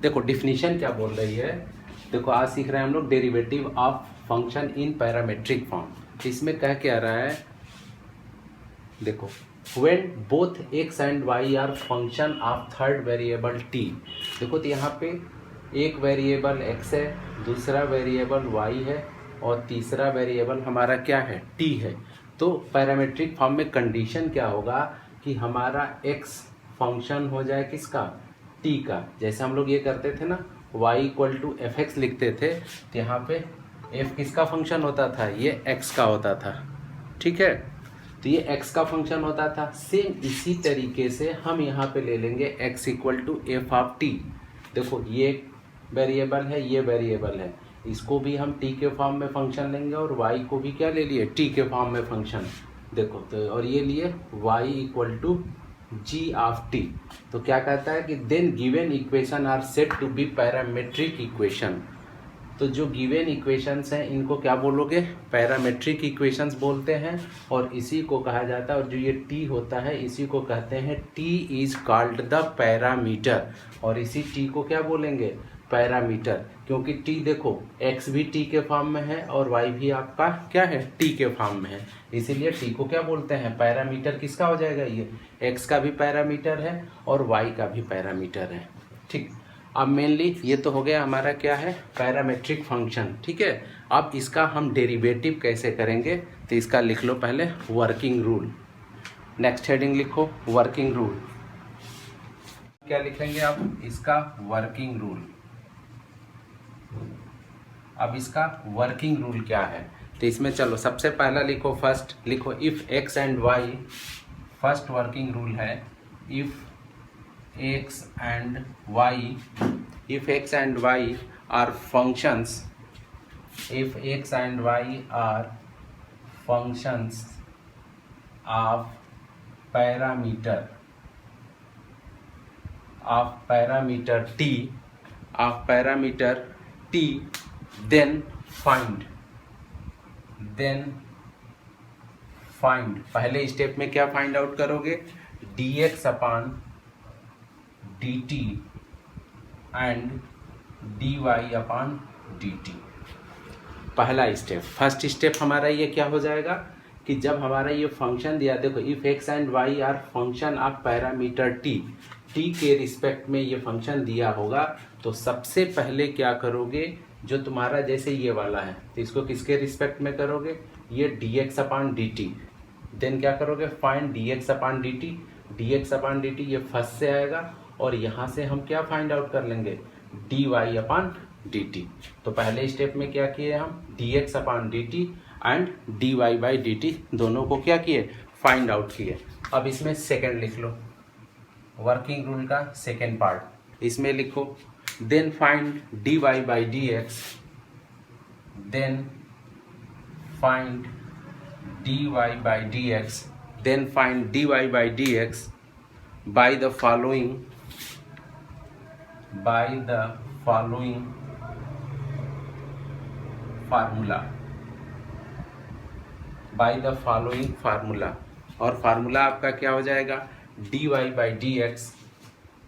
देखो डिफिनीशन क्या बोल रही है। देखो आज सीख रहे हैं हम लोग derivative of function in parametric form. इसमें कह के आ रहा है, देखो when both x and y are function of third variable t। देखो तो यहाँ पे एक वेरिएबल x है, दूसरा वेरिएबल y है और तीसरा वेरिएबल हमारा क्या है, t है। तो पैरामेट्रिक फॉर्म में कंडीशन क्या होगा कि हमारा x फंक्शन हो जाए किसका, t का। जैसे हम लोग ये करते थे ना, y equal to f x लिखते थे, तो यहाँ पे f किसका फंक्शन होता था, ये x का होता था, ठीक है। तो ये x का फंक्शन होता था। सेम इसी तरीके से हम यहाँ पे ले लेंगे x equal to f of t. देखो ये वेरिएबल है, ये वेरिएबल है, इसको भी हम t के फॉर्म में फंक्शन लेंगे और y को भी क्या ले लिए, t के फॉर्म में फंक्शन। देखो तो और ये लिए y equal to g of t। तो क्या कहता है कि then given equation are set to be parametric equation. तो जो गिवन इक्वेशंस हैं इनको क्या बोलोगे, पैरामेट्रिक इक्वेशंस बोलते हैं। और इसी को कहा जाता है, और जो ये t होता है इसी को कहते हैं t is called the parameter. और इसी t को क्या बोलेंगे, पैरामीटर। क्योंकि t देखो x भी t के फॉर्म में है और y भी आपका क्या है, t के फॉर्म में है, इसीलिए t को क्या बोलते हैं, पैरामीटर। किसका हो जाएगा, ये x का भी पैरामीटर है और y का भी पैरामीटर है, ठीक। अब मेनली ये तो हो गया हमारा क्या है, पैरामेट्रिक फंक्शन, ठीक है। अब इसका हम डेरिवेटिव कैसे करेंगे, तो इसका लिख लो पहले वर्किंग रूल। नेक्स्ट हेडिंग लिखो वर्किंग रूल। क्या लिखेंगे आप, इसका वर्किंग रूल। अब इसका वर्किंग रूल क्या है, तो इसमें चलो सबसे पहला लिखो, फर्स्ट लिखो if x and y. First working rule है if x and y, if x and y are functions, if x and y are functions of parameter t, then find पहले स्टेप में क्या फाइंड आउट करोगे, dx upon dt and dy upon dt। पहला step, first step हमारा ये क्या हो जाएगा कि जब हमारा ये फंक्शन दिया, देखो if x and y are function of parameter t के रिस्पेक्ट में ये फंक्शन दिया होगा, तो सबसे पहले क्या करोगे, जो तुम्हारा जैसे ये वाला है तो इसको किसके रिस्पेक्ट में करोगे, ये dx अपॉन dt। देन क्या करोगे, फाइंड dx अपॉन dt ये फर्स्ट से आएगा और यहाँ से हम क्या फाइंड आउट कर लेंगे, dy अपॉन dt। तो पहले स्टेप में क्या किए हम, dx upon dt and dy by dt दोनों को क्या किए, फाइंड आउट किए। अब इसमें सेकंड लिख लो, वर्किंग रूल का सेकंड पार्ट, इसमें लिखो then find dy by dx, then find dy by dx, then find dy by dx by the following formula. और फार्मूला आपका क्या हो जाएगा, dy बाई dx,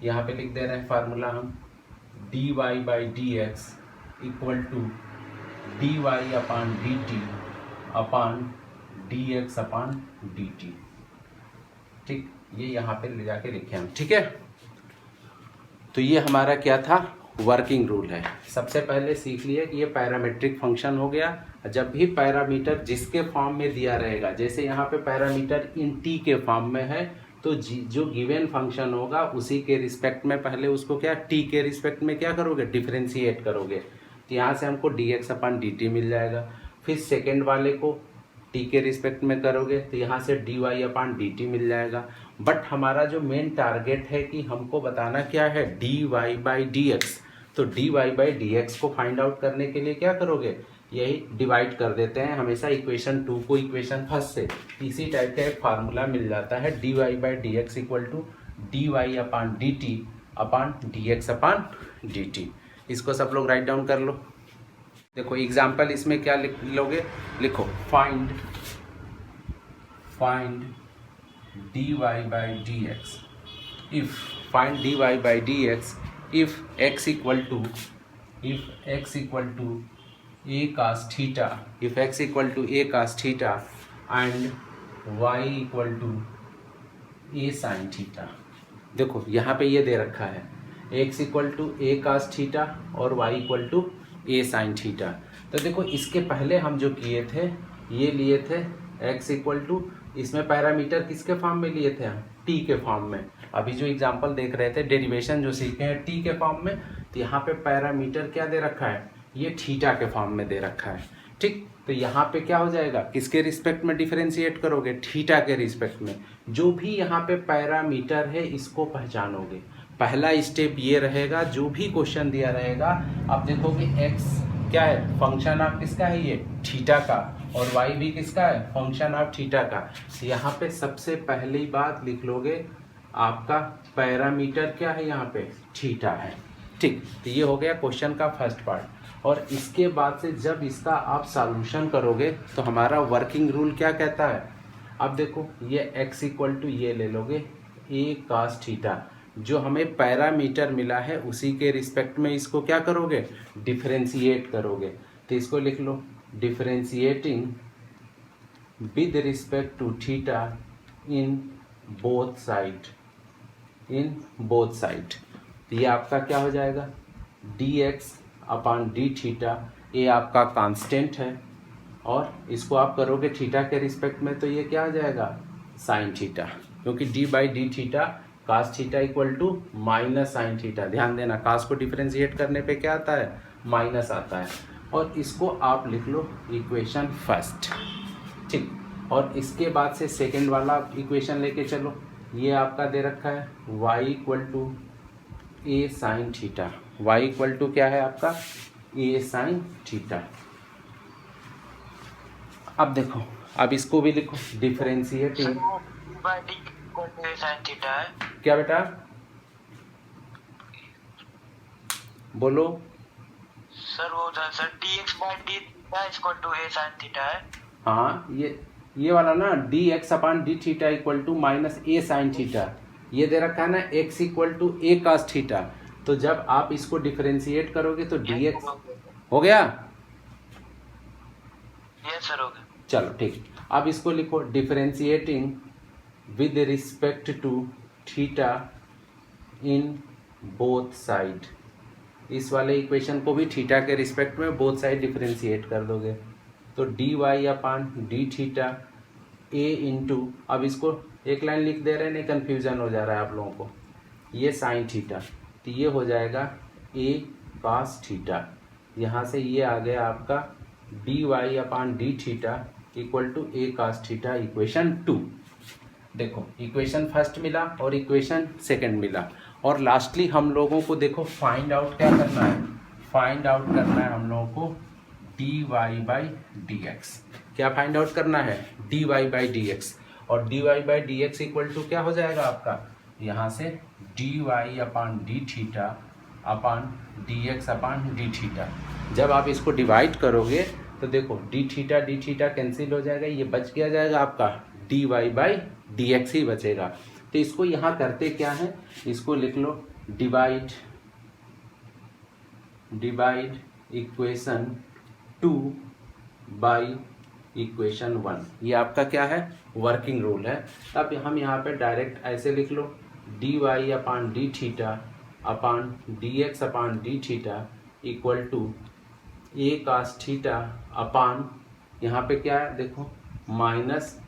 यहाँ पे लिख दे रहे हैं फार्मूला हम, dy by dx equal to dy upon dt upon dx upon dt, ठीक। ये यहाँ पे ले जाके लिखे हम, ठीक है। तो ये हमारा क्या था, वर्किंग रूल है। सबसे पहले सीख लिया कि ये पैरामीट्रिक फंक्शन हो गया। जब भी पैरामीटर जिसके फॉर्म में दिया रहेगा, जैसे यहाँ पे पैरामीटर इन t के फॉर्म में है, तो जो गिवन फंक्शन होगा उसी के रिस्पेक्ट में पहले उसको क्या, t के रिस्पेक्ट में क्या करोगे, डिफरेंशिएट करोगे। तो यहाँ से हमको dx अपॉन dt मिल जाएगा। फिर सेकेंड वाले को t के रिस्पेक्ट में करोगे तो यहाँ से dy अपॉन dt मिल जाएगा। बट हमारा जो मेन टारगेट है कि हमको बताना क्या है, dy बाई dx। तो dy बाई dx को फाइंड आउट करने के लिए क्या करोगे, यही डिवाइड कर देते हैं हमेशा इक्वेशन 2 को इक्वेशन फर्स्ट से। इसी टाइप का एक फार्मूला मिल जाता है, dy by dx equal to dy upon dt upon dx upon dt। इसको सब लोग राइट डाउन कर लो। देखो एग्जाम्पल इसमें क्या लोगे, लिखो find dy by dx, if find dy by dx if x equal to a cos theta, if x equal to a cos theta and y equal to a sine theta. देखो यहाँ पे ये दे रखा है x equal to a cos theta और y equal to a sine theta. तो देखो इसके पहले हम जो किए थे ये लिए थे एक्स इक्वल टू, इसमें पैरामीटर किसके फॉर्म में लिए थे हम, टी के फॉर्म में। अभी जो एग्जांपल देख रहे थे डेरिवेशन जो सीखे हैं टी के फॉर्म में, तो यहाँ पे पैरामीटर क्या दे रखा है, ये थीटा के फॉर्म में दे रखा है। ठीक, तो यहाँ पे क्या हो जाएगा, किसके रिस्पेक्ट में डिफरेंशिएट करोगे, थीटा के रिस्पेक्ट में। जो भी यहाँ पे पैरामीटर है इसको पहचानोगे। पहला स्टेप ये रहेगा, जो भी क्वेश्चन दिया रहेगा आप देखोगे एक्स क्या है, फंक्शन ऑफ किसका है, ये थीटा का, और वाई भी किसका है, फंक्शन ऑफ थीटा का। तो यहाँ पे सबसे पहली बात लिख लोगे आपका पैरामीटर क्या है, यहाँ पे थीटा है। ठीक, तो ये हो गया क्वेश्चन का फर्स्ट पार्ट। और इसके बाद से जब इसका आप सॉल्यूशन करोगे तो हमारा वर्किंग रूल क्या कहता है। अब देखो ये x इक्वल टू ये ले लोगे a cos थीटा, जो हमें पैरामीटर मिला है उसी के रिस्पेक्ट में इसको क्या करोगे, डिफरेंशिएट करोगे। तो इसको लिख लो differentiating with respect to theta in both side, in both side. तो ये आपका क्या हो जाएगा, dx अपॉन डी थीटा, ये आपका कांस्टेंट है, और इसको आप करोगे थीटा के रिस्पेक्ट में तो ये क्या आ जाएगा, साइन थीटा, क्योंकि d by d theta cos theta equal to minus sine theta. ध्यान देना कास को डिफरेंशिएट करने पे क्या आता है, माइनस आता है। और इसको आप लिख लो इक्वेशन फर्स्ट। ठीक, और इसके बाद से सेकेंड वाला इक्वेशन लेके चलो। ये आपका दे रखा है y equal to a sine theta, y equal to क्या है आपका, ए साइन थीटा। अब देखो, अब इसको भी लिखो डिफरेंशिएटिंग, क्या बेटा बोलो सर, वो sir dx by d theta equal to a sine theta है। हाँ, ये वाला ना dx upon d theta equal to minus a sine theta, ये दे रखा है ना x equal to a cos theta. तो जब आप इसको डिफरेंशिएट करोगे तो dx हो गया, यस सर हो गया। चलो ठीक, अब इसको लिखो differentiating with respect to theta in both side. इस वाले इक्वेशन को भी थीटा के रिस्पेक्ट में बोथ साइड डिफरेंशिएट कर दोगे तो D y upon d theta ए इंटू, अब इसको एक लाइन लिख दे रहे हैं, नहीं कन्फ्यूजन हो जा रहा है आप लोगों को, ये साइन थीटा, तो ये हो जाएगा ए कास थीटा। यहाँ से ये आ गया आपका d y upon d theta equal to a cos theta, equation 2। देखो इक्वेशन फर्स्ट मिला और इक्वेशन सेकंड मिला, और लास्टली हम लोगों को देखो फाइंड आउट क्या करना है, फाइंड आउट करना है हम लोगों को d y by d x. क्या फाइंड आउट करना है, d y by d x, और d y by d x equal to क्या हो जाएगा आपका, यहाँ से d y upon d theta upon d x upon d theta. जब आप इसको डिवाइड करोगे तो देखो डी थीटा कैंसिल हो जाएगा, ये बच गया जाएगा आपका d y by d x ही बचेगा। तो इसको यहाँ करते क्या है, इसको लिख लो डिवाइड इक्वेशन 2 बाई इक्वेशन 1। ये आपका क्या है, वर्किंग रूल है। अब हम यहाँ पे डायरेक्ट ऐसे लिख लो d y upon d theta upon d x upon d theta equal to a cos theta upon, यहाँ पे क्या है देखो माइनस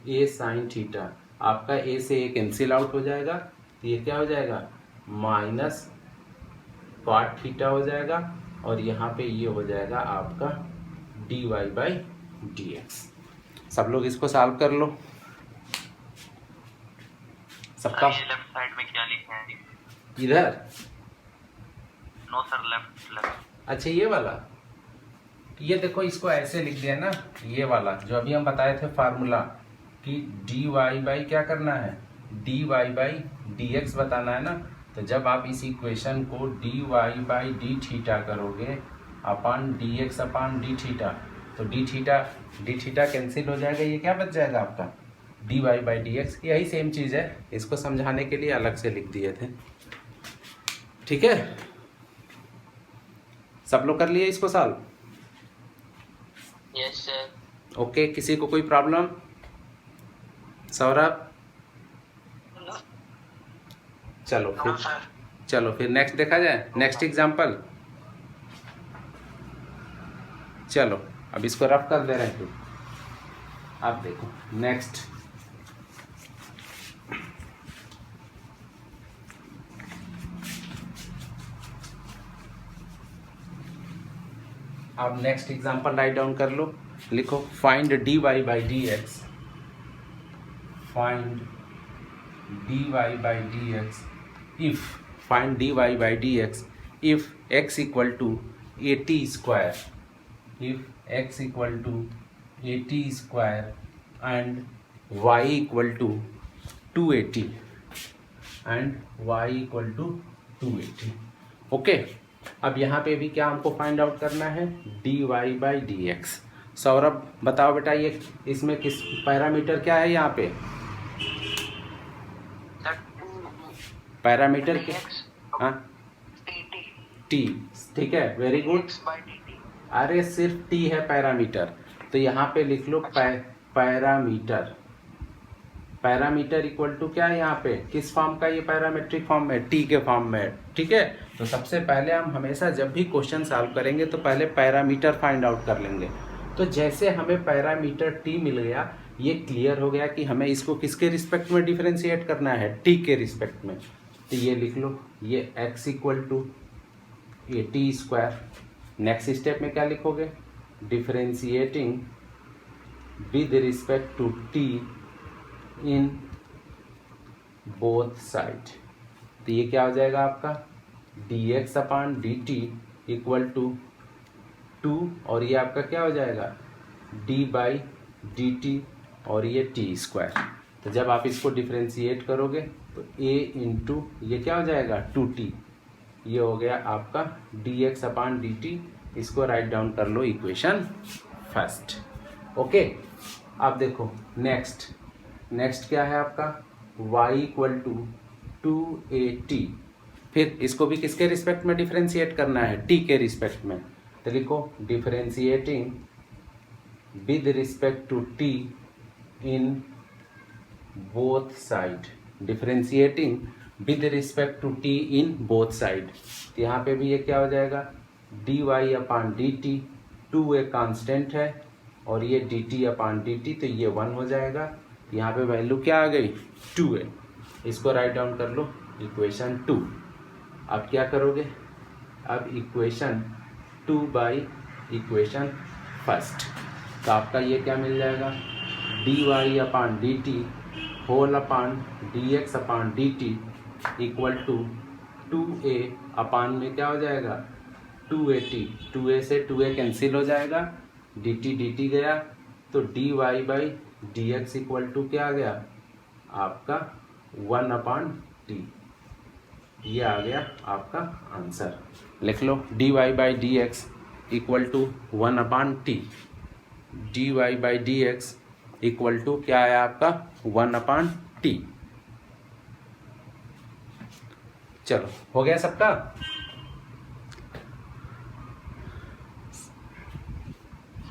ए साइन थीटा। आपका ए से ए कैंसिल आउट हो जाएगा, तो ये क्या हो जाएगा माइनस कॉट थीटा हो जाएगा, और यहाँ पे ये हो जाएगा आपका d y by d x. सब लोग इसको सॉल्व कर लो। सबका लेफ्ट साइड में क्या लिखा है इधर, नो सर लेफ्ट। अच्छा ये वाला, ये देखो इसको ऐसे लिख दिया ना, ये वाला जो अभी हम बताए थे फार्मूला कि डी वाई बाई क्या करना है, d y by d x बताना है ना। तो जब आप इस इक्वेशन को d y by d theta करोगे upon d x upon d theta, तो डी थीटा कैंसिल हो जाएगा, ये क्या बच जाएगा आपका d y by d x. यही सेम चीज़ है, इसको समझाने के लिए अलग से लिख दिए थे। ठीक है, सब लोग कर लिए इसको सॉल्व? Yes sir. ओके, किसी को कोई प्रॉब्लम? सौरभ? हाँ सर। चलो फिर नेक्स्ट देखा जाए, नेक्स्ट एग्जाम्पल। चलो अब इसको रफ कर दे रहे हैं, फिर आप देखो नेक्स्ट। अब नेक्स्ट एग्जाम्पल राइट डाउन कर लो, लिखो find dy by d x, find dy by d x if, find dy by d x if x equal to 80 square, if x equal to 80 square and y equal to 280 and y equal to 280। Okay, अब यहाँ पे भी क्या हमको find out करना है, dy by d x. Saurabh बताओ बेटा, ये इसमें किस पैरामीटर क्या है यहाँ पे? पैरामीटर के, हाँ टी, ठीक है, वेरी गुड। अरे सिर्फ t है पैरामीटर, तो यहाँ पे लिख लो पैरामीटर। पैरामीटर इक्वल टू क्या है यहाँ पे, किस फॉर्म का ये पैरामेट्रिक फॉर्म है, t के फॉर्म में, ठीक है। तो सबसे पहले हम हमेशा जब भी क्वेश्चन सॉल्व करेंगे तो पहले पैरामीटर फाइंड आउट कर लेंगे। तो जैसे हमें पैरामीटर t मिल गया, ये क्लियर हो गया कि हमें इसको किसके रिस्पेक्ट में डिफरेंशिएट करना है, t के रिस्पेक्ट में। तो ये लिख लो, ये x equal to 80 square. Next step में क्या लिखोगे, differentiating with respect to t in both side. तो ये क्या हो जाएगा आपका, dx upon dt equal to 2, और ये आपका क्या हो जाएगा, d बाई dt, और ये t स्क्वायर। तो जब आप इसको डिफरेंशिएट करोगे तो a इंटू ये क्या हो जाएगा 2t, ये हो गया आपका dx अपॉन dt। इसको राइट डाउन कर लो इक्वेशन फर्स्ट। ओके, अब देखो नेक्स्ट क्या है आपका, y इक्वल टू 2at। फिर इसको भी किसके रिस्पेक्ट में डिफरेंशिएट करना है, t के रिस्पेक्ट में। तो लिखो differentiating with respect to t in both side, differentiating with respect to t in both side. तो यहाँ पे भी ये क्या हो जाएगा, dy अपॉन dt, 2 एक कांस्टेंट है, और ये dt अपॉन dt, तो ये 1 हो जाएगा। यहाँ पे वैल्यू क्या आ गई, 2 है। इसको राइट डाउन कर लो इक्वेशन 2। अब क्या करोगे, अब इक्वेशन 2 बाई इक्वेशन फर्स्ट। तो आपका ये क्या मिल जाएगा, dy upon dt whole upon dx upon dt equal to 2a upon में क्या हो जाएगा 280, 2a से 2a कैंसिल हो जाएगा, dt गया, तो dy by dx equal to क्या आ गया आपका 1 अपॉन t। ये आ गया आपका आंसर। लिख लो dy by dx equal to 1 upon t, dy by dx equal to क्या है आपका 1 अपॉन t। चलो हो गया सबका।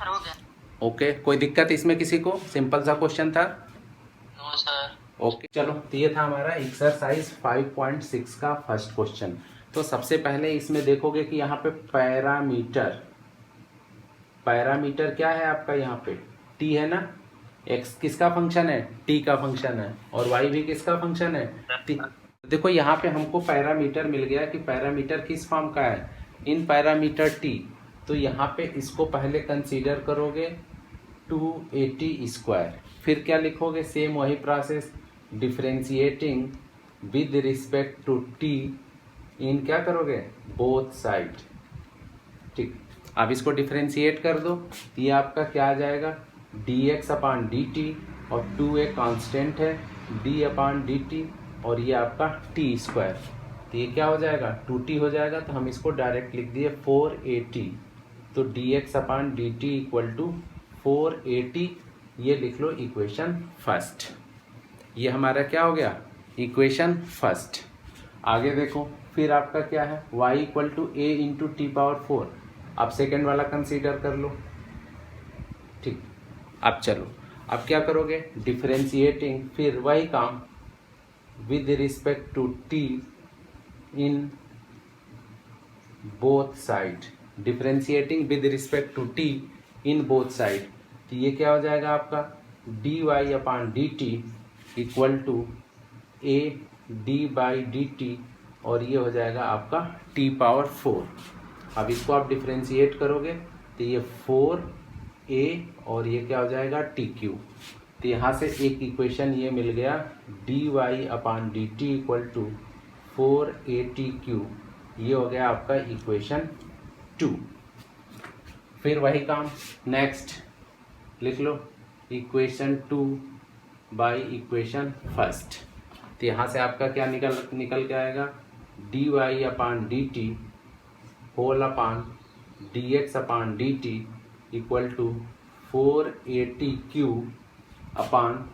हो गया। ओके, कोई दिक्कत इसमें किसी को, सिंपल सा क्वेश्चन था। No sir. ओके चलो, तो ये था हमारा एक्सरसाइज 5.6 का फर्स्ट क्वेश्चन। तो सबसे पहले इसमें देखोगे कि यहाँ पे पैरामीटर क्या है आपका, यहाँ पे t है ना, x किसका फंक्शन है, t का फंक्शन है, और y भी किसका फंक्शन है, t। देखो यहाँ पे हमको पैरामीटर मिल गया कि पैरामीटर किस फॉर्म का है, इन पैरामीटर t। तो यहाँ पे इसको पहले कंसीडर करोगे 280 स्क्वायर, फिर क्या लिखोगे, सेम वही process, differentiating with respect to t in क्या करोगे बोथ साइड। ठीक, अब इसको डिफरेंशिएट कर दो, ये आपका क्या आ जाएगा dx अपॉन dt, और 2a कांस्टेंट है, d अपॉन dt, और ये आपका t स्क्वायर। तो ये क्या हो जाएगा 2t हो जाएगा, तो हम इसको डायरेक्ट लिख दिए 480। तो dx upon dt equal to 480, ये लिख लो इक्वेशन फर्स्ट। ये हमारा क्या हो गया इक्वेशन फर्स्ट। आगे देखो फिर आपका क्या है y equal to a into t power 4। आप सेकेंड वाला कंसीडर कर लो। ठीक, अब चलो, अब क्या करोगे, डिफरेंशिएटिंग, फिर वही काम with respect to t in both side, differentiating with respect to t in both side. तो ये क्या हो जाएगा आपका dy upon d t equal to a d by d t, और ये हो जाएगा आपका t पावर 4। अब इसको आप डिफरेंशिएट करोगे तो ये 4a और ये क्या हो जाएगा टी क्यू। तो यहाँ से एक इक्वेशन ये मिल गया dy upon d t equal to 4a/t³। ये हो गया आपका इक्वेशन 2। फिर वही काम नेक्स्ट लिख लो, इक्वेशन 2 बाई इक्वेशन 1। तो यहाँ से आपका क्या निकल के आएगा dy upon d t whole upon dx upon d t equal to 4a/t³ upon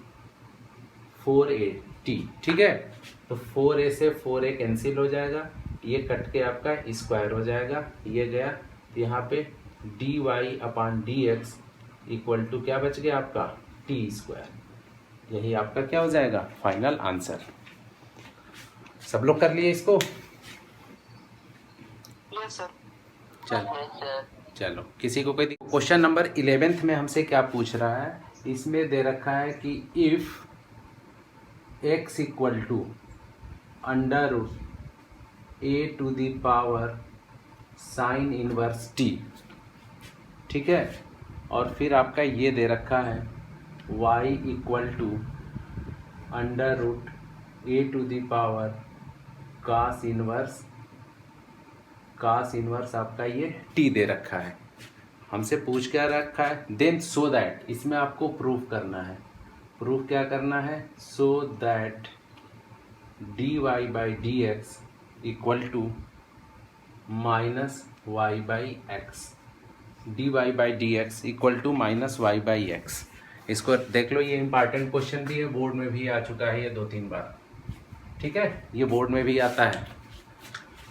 4a/t। ठीक है, तो 4a से 4a कैंसिल हो जाएगा, ये कट के आपका स्क्वायर हो जाएगा, ये गया। तो यहाँ पे dy upon dx equal to क्या बच गया आपका t²। यही आपका क्या हो जाएगा फाइनल आंसर। सब लोग कर लिए इसको? Yes sir. चलो चलो, किसी को कोई क्वेश्चन नंबर 11th में हमसे क्या पूछ रहा है, इसमें दे रखा है कि if x equal to under root a to the power sine inverse t। ठीक है, और फिर आपका ये दे रखा है y equal to under root a to the power cos inverse आपका ये t दे रखा है। हमसे पूछ क्या रखा है, देन सो दैट, इसमें आपको प्रूफ करना है। प्रूफ क्या करना है, so that dy by d x equal to minus y by x, dy by d x equal to minus y by x. इसको देख लो, ये इंपॉर्टेंट क्वेश्चन भी है, बोर्ड में भी आ चुका है ये 2-3 बार। ठीक है, ये बोर्ड में भी आता है।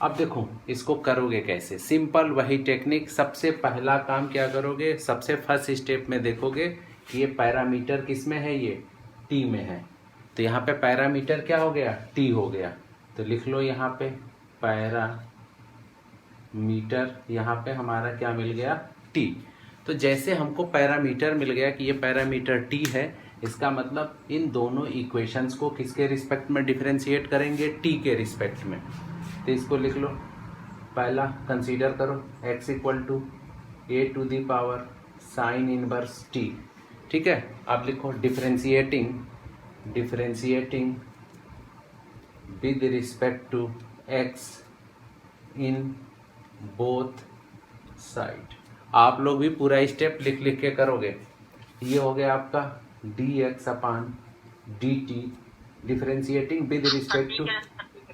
अब देखो इसको करोगे कैसे, सिंपल वही टेक्निक। सबसे पहला काम क्या करोगे, सबसे फर्स्ट स्टेप में देखोगे कि ये पैरामीटर किस में है, ये t में है। तो यहाँ पे पैरामीटर क्या हो गया, t हो गया। तो लिख लो यहाँ पे पैरामीटर, यहाँ पे हमारा क्या मिल गया t। तो जैसे हमको पैरामीटर मिल गया कि ये पैरामीटर t है, इसका मतलब इन दोनों इक्वेशंस को किसके रिस्पेक्ट में डिफरेंशिएट करेंगे, t के रिस्पेक्ट में। तो इसको लिख लो, पहला कंसीडर करो x equal to a to the power sine inverse t। ठीक है, अब लिखो differentiating with respect to x in both side. आप लोग भी पूरा स्टेप लिख लिख के करोगे। ये हो गया आपका dx upon d t, differentiating with respect to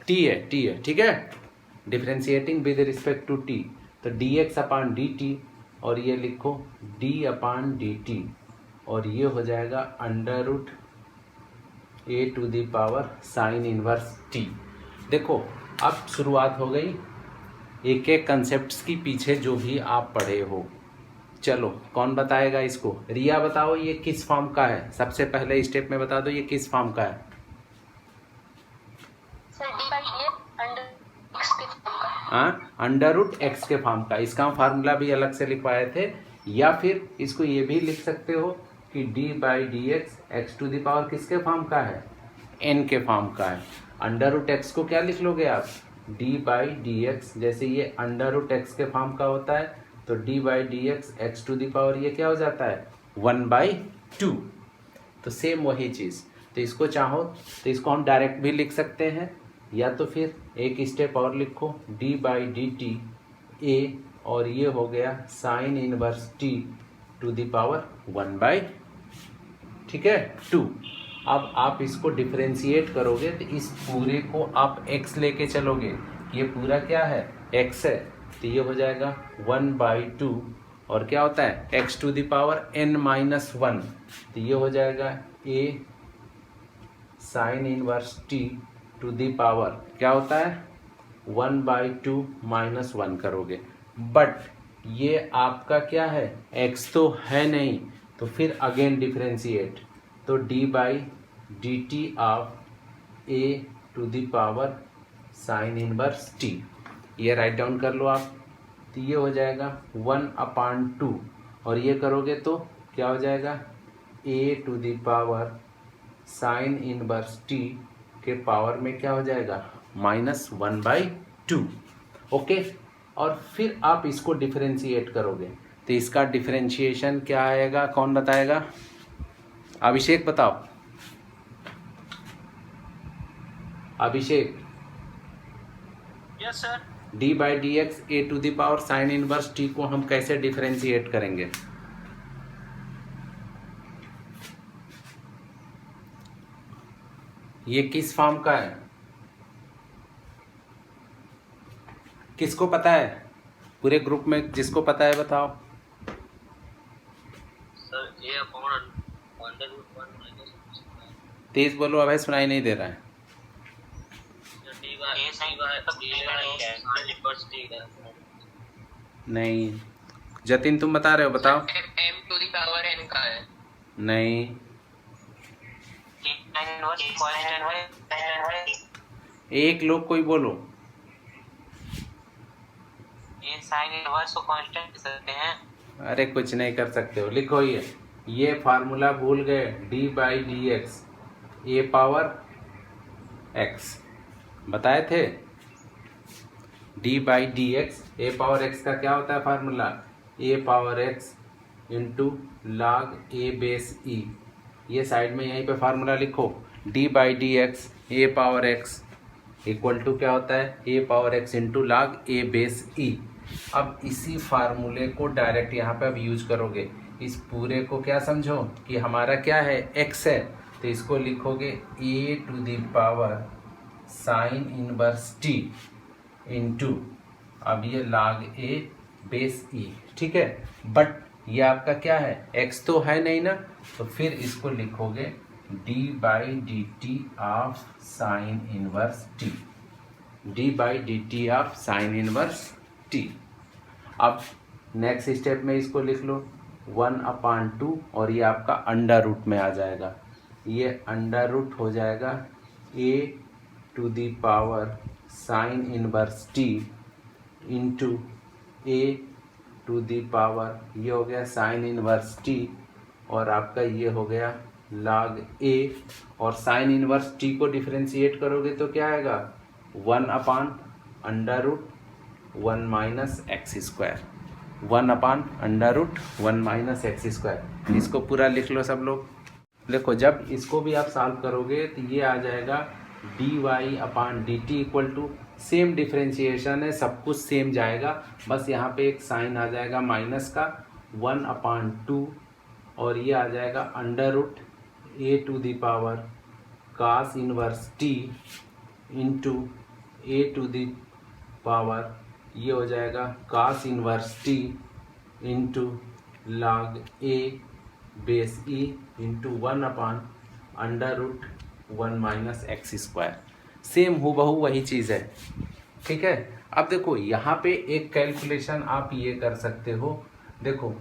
t है, ठीक है, differentiating with respect to t। तो dx अपॉन डी टी, और ये लिखो d अपॉन डी टी, और ये हो जाएगा under root a to the power sine inverse t। देखो अब शुरुआत हो गई एक एक कंसेप्ट्स की पीछे जो भी आप पढ़े हो। चलो कौन बताएगा इसको, रिया बताओ ये किस फॉर्म का है, सबसे पहले स्टेप में बता दो ये किस फॉर्म का है। हाँ, अंडर रूट एक्स के फॉर्म का। इसका फार्मूला भी अलग से लिखवाए थे, या फिर इसको ये भी लिख सकते हो कि d by d x x to the power किसके फॉर्म का है, एन के फॉर्म का है। अंडर रूट एक्स को क्या लिख लोगे आप, डी बाई डी एक्स। जैसे ये अंडर रूट एक्स के फॉर्म का होता है तो d by d x x to the power ये क्या हो जाता है 1/2। तो सेम वही चीज़। तो इसको चाहो तो इसको हम डायरेक्ट भी लिख सकते हैं, या तो फिर एक स्टेप और लिखो d by d t a, और ये हो गया sine inverse t to the power 1/2। ठीक है 2। अब आप इसको डिफरेंशिएट करोगे तो इस पूरे को आप x लेके चलोगे, ये पूरा क्या है x है, तो ये हो जाएगा 1/2, और क्या होता है x to the power n-1, तो ये हो जाएगा a sine inverse t to the power क्या होता है 1/2 -1 करोगे, बट ये आपका क्या है, x तो है नहीं, तो फिर अगेन डिफ्रेंशिएट, तो d/dt of a to the power sine inverse t, ये राइट डाउन कर लो आप, तो ये हो जाएगा 1/2, और ये करोगे तो क्या हो जाएगा, a to the power sine inverse t के पावर में क्या हो जाएगा, -1/2। ओके, और फिर आप इसको डिफरेंशिएट करोगे, तो इसका डिफरेंशिएशन क्या आएगा, कौन बताएगा, अभिषेक बताओ, Abhishek. Yes sir. d/dx a to the power sine inverse t को हम कैसे डिफरेंशिएट करेंगे, ये किस फॉर्म का है, किसको पता है, पूरे ग्रुप में जिसको पता है बताओ। सर a अपॉन √1 माइनस तेज बोलो, अभी सुनाई नहीं दे रहा है। नहीं, जतिन तुम बता रहे हो, बताओ। m to the power n का है। नहीं, एक लोग कोई बोलो। ये साइन इनवर्स को कांस्टेंट सकते हैं। अरे कुछ नहीं कर सकते हो, लिखो ये फार्मूला भूल गए, d/dx a पावर x बताए थे, d/dx a पावर x का क्या होता है formula, a power x into log a base e, ये साइड में यहीं पे फार्मूला लिखो, d/dx a power x equal to क्या होता है, a power x into log a base e। अब इसी फार्मूले को डायरेक्ट यहाँ पे अब यूज करोगे, इस पूरे को क्या समझो कि हमारा क्या है, x है, तो इसको लिखोगे a to the power sine inverse t into, अब ये log a बेस e, ठीक है, बट ये आपका क्या है, x तो है नहीं ना, तो फिर इसको लिखोगे d/dt of sine inverse t, d/dt of sine inverse t। अब नेक्स्ट स्टेप में इसको लिख लो 1/2, और ये आपका अंडर रूट में आ जाएगा, ये अंडर रूट हो जाएगा a to the power sine inverse t into a to the power, ये हो गया साइन इनवर्स t, और आपका ये हो गया log a, और साइन इनवर्स t को डिफरेंशिएट करोगे तो क्या आएगा, 1/√1 minus x square, 1/√1 minus x square. इसको पूरा लिख लो सब लोग। देखो जब इसको भी आप सॉल्व करोगे तो ये आ जाएगा dy/dt equal to, same differentiation है, सब कुछ सेम जाएगा, बस यहाँ पे एक साइन आ जाएगा माइनस का, 1/2, और ये आ जाएगा a to the power cos inverse t into a to the power, ये हो जाएगा cos inverse t into log a base e into 1/√1 minus x square. Same हूबहू वही चीज़ है, ठीक है। अब देखो यहाँ पे एक कैलकुलेशन आप ये कर सकते हो, देखो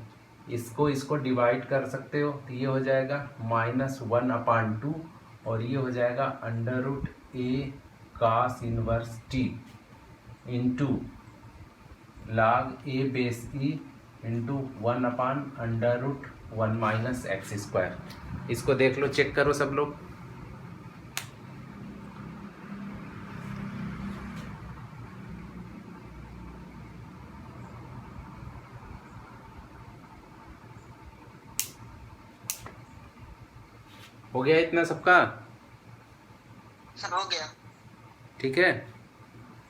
इसको डिवाइड कर सकते हो, तो ये हो जाएगा -1/2, और ये हो जाएगा √a cos inverse t into log a base e into 1/√1 minus x square. इसको देख लो, चेक करो सब लोग। हो गया इतना सबका, सर हो गया, ठीक है।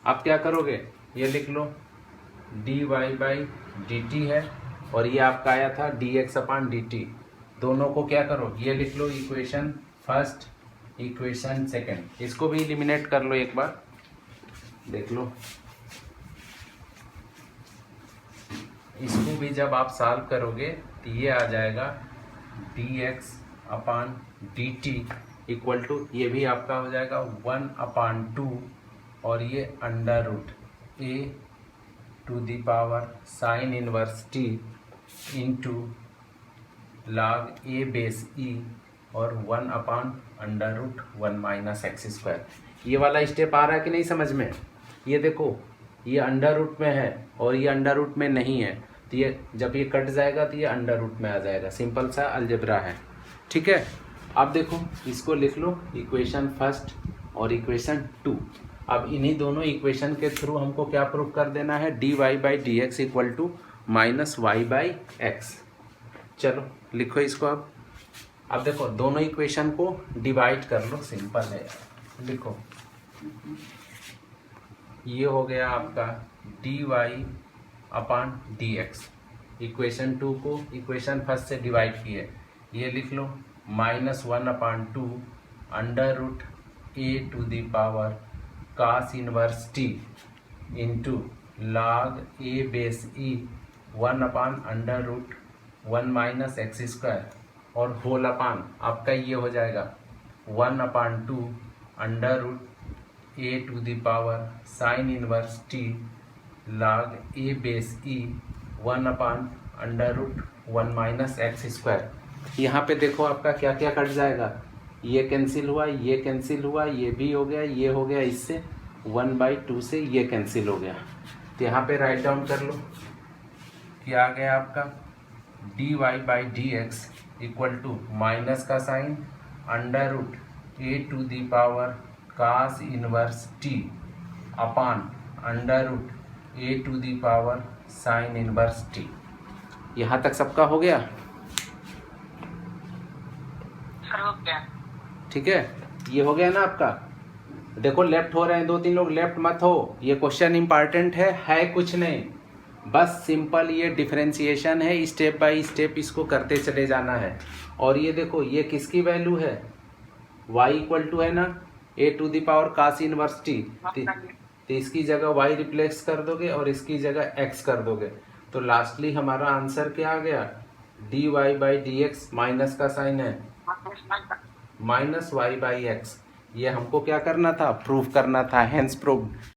आप क्या करोगे, ये लिख लो dy/dt है, और ये आपका आया था dx/dt, दोनों को क्या करो, ये लिख लो इक्वेशन फर्स्ट, इक्वेशन सेकंड, इसको भी एलिमिनेट कर लो एक बार, देख लो। इसको भी जब आप सॉल्व करोगे तो ये आ जाएगा dx/dt इक्वल टू, ये भी आपका हो जाएगा 1/2 और ये under root a to the power sine inverse t into log a base e और 1 upon under root 1 minus x square. ये वाला स्टेप आ रहा है कि नहीं समझ में? ये देखो, ये अंडर रूट में है और ये अंडर रूट में नहीं है, तो ये जब ये कट जाएगा तो ये अंडर रूट में आ जाएगा। सिंपल सा अलजेब्रा है, ठीक है। अब देखो, इसको लिख लो इक्वेशन फर्स्ट और इक्वेशन 2। अब इन्हीं दोनों इक्वेशन के थ्रू हमको क्या प्रूव कर देना है? dy by d x equal to minus y by x. चलो लिखो इसको। अब देखो, दोनों इक्वेशन को डिवाइड कर लो, सिंपल है यार। लिखो, ये हो गया आपका dy upon d x. Equation 2 को इक्वेशन फर्स्ट से डिवाइड किए, ये लिख लो -1 upon 2 under root a to the power cos inverse t into log a base e 1 upon under root 1 minus x square और होल अपान आपका ये हो जाएगा 1 upon 2 under root a to the power sine inverse t log a base e 1 upon under root 1 minus x square. यहाँ पे देखो आपका क्या क्या कट जाएगा, ये कैंसिल हुआ, ये कैंसिल हुआ, ये भी हो गया, ये हो गया, इससे 1/2 से ये कैंसिल हो गया। तो यहाँ पे राइट डाउन कर लो, क्या आ गया आपका dy by d x equal to minus का sine under root a to the power cos inverse t upon under root a to the power sine inverse t. यहाँ तक सबका हो गया? सर हो गया। ठीक है, ये हो गया ना आपका। देखो लेफ्ट हो रहे हैं 2-3 लोग, लेफ्ट मत हो, ये क्वेश्चन इंपॉर्टेंट है कुछ नहीं, बस सिंपल ये डिफरेंशिएशन है, स्टेप बाय स्टेप इसको करते चले जाना है। और ये देखो, ये किसकी वैल्यू है? y इक्वल टू है ना a to the power cos inverse t, तो इसकी जगह y रिप्लेस कर दोगे और इसकी जगह x कर दोगे, तो लास्टली हमारा आंसर क्या आ गया? dy by d x, minus का साइन है माइनस वाई बाई एक्स। ये हमको क्या करना था? प्रूफ करना था, हेंस प्रूव्ड।